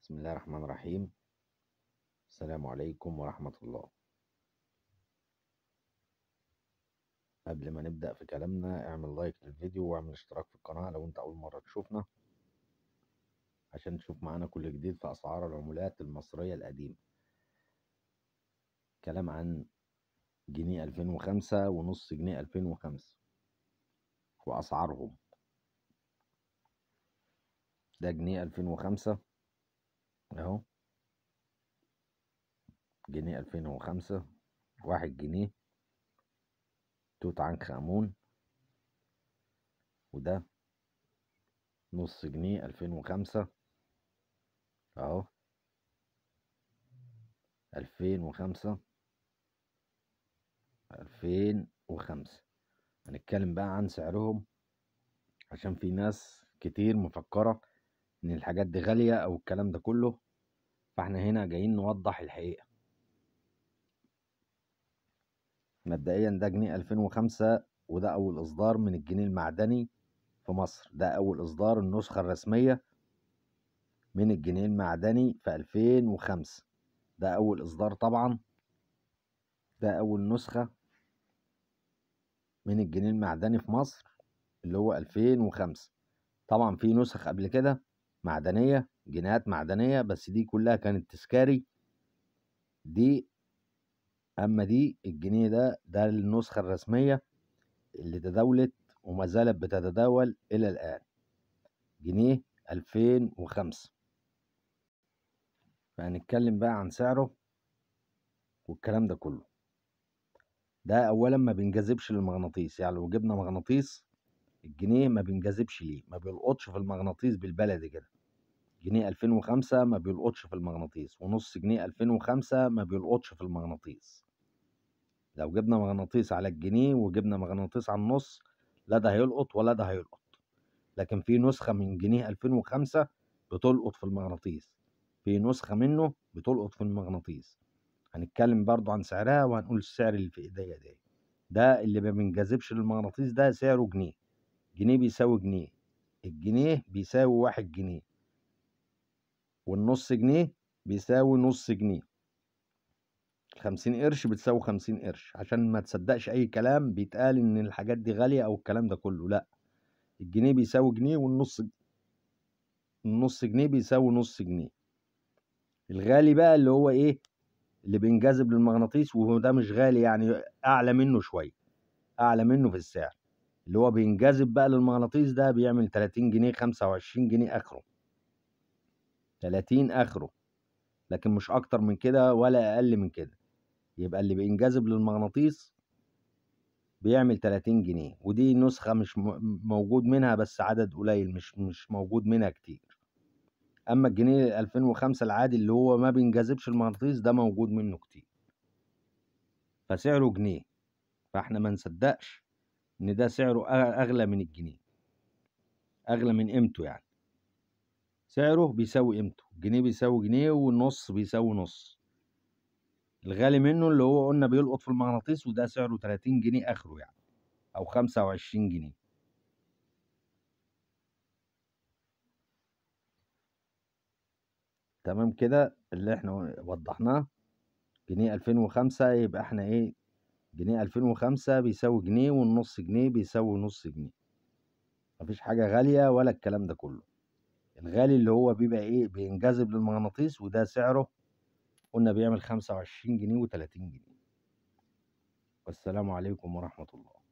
بسم الله الرحمن الرحيم. السلام عليكم ورحمة الله. قبل ما نبدأ في كلامنا اعمل لايك للفيديو واعمل اشتراك في القناة لو انت أول مرة تشوفنا، عشان تشوف معانا كل جديد في أسعار العملات المصرية القديمة. كلام عن جنيه 2005 ونص جنيه 2005 وأسعارهم. ده جنيه 2005 اهو، جنيه 2005 1 جنيه توت عنخ آمون. وده نص جنيه 2005 اهو 2005. هنتكلم بقى عن سعرهم، عشان في ناس كتير مفكرة ان الحاجات دي غالية او الكلام ده كله، فاحنا هنا جايين نوضح الحقيقة. مبدئيا ده جنيه 2005 وده اول اصدار من الجنيه المعدني في مصر. ده اول اصدار، النسخة الرسمية من الجنيه المعدني في 2005. ده اول اصدار طبعا، ده اول نسخة من الجنيه المعدني في مصر اللي هو 2005. طبعا في نسخ قبل كده معدنية، جنيهات معدنية، بس دي كلها كانت تذكاري. دي اما دي الجنيه ده النسخة الرسمية اللي تداولت وما زالت بتتداول الى الان، جنيه 2005. فهنتكلم بقى عن سعره والكلام ده كله. ده اولا ما بينجذبش للمغناطيس، يعني لو جبنا مغناطيس الجنيه ما بينجذبش ليه، ما بيلقطش في المغناطيس بالبلدي كده. جنيه 2005 ما بيلقطش في المغناطيس، ونص جنيه 2005 ما بيلقطش في المغناطيس. لو جبنا مغناطيس على الجنيه وجبنا مغناطيس على النص، لا ده هيلقط ولا ده هيلقط. لكن في نسخة من جنيه 2005 بتلقط في المغناطيس، في نسخة منه بتلقط في المغناطيس. هنتكلم برضو عن سعرها وهنقول السعر اللي في ايديا ده اللي ما بينجذبش للمغناطيس. ده سعره جنيه، جنيه بيساوي جنيه، الجنيه بيساوي 1 جنيه، والنص جنيه بيساوي نص جنيه. 50 قرش بتساوي 50 قرش، عشان ما تصدقش اي كلام بيتقال ان الحاجات دي غالية او الكلام ده كله. لا، الجنيه بيساوي جنيه، النص جنيه بيساوي نص جنيه. الغالي بقى اللي هو ايه، اللي بينجذب للمغناطيس، وده مش غالي يعني، اعلى منه شوية، اعلى منه في السعر. اللي هو بينجذب بقى للمغناطيس ده بيعمل 30 جنيه 25 جنيه اخره، 30 اخره، لكن مش اكتر من كده ولا اقل من كده. يبقى اللي بينجذب للمغناطيس بيعمل 30 جنيه، ودي نسخة مش موجود منها، بس عدد قليل، مش موجود منها كتير. اما الجنيه 2005 العادي اللي هو ما بينجذبش المغناطيس ده موجود منه كتير، فسعره جنيه. فاحنا ما نصدقش ان ده سعره اغلى من الجنيه، اغلى من قيمته يعني. سعره بيساوي قيمته، جنيه بيساوي جنيه والنص بيساوي نص. الغالي منه اللي هو قلنا بيلقط في المغناطيس، وده سعره 30 جنيه اخره يعني، او 25 جنيه. تمام كده اللي احنا وضحناه. جنيه 2005 يبقى احنا ايه، جنيه 2005 بيساوي جنيه، والنص جنيه بيساوي نص جنيه. مفيش حاجة غالية ولا الكلام ده كله. الغالي اللي هو بيبقى ايه، بينجذب للمغناطيس، وده سعره قلنا بيعمل 25 جنيه و30 جنيه. والسلام عليكم ورحمة الله.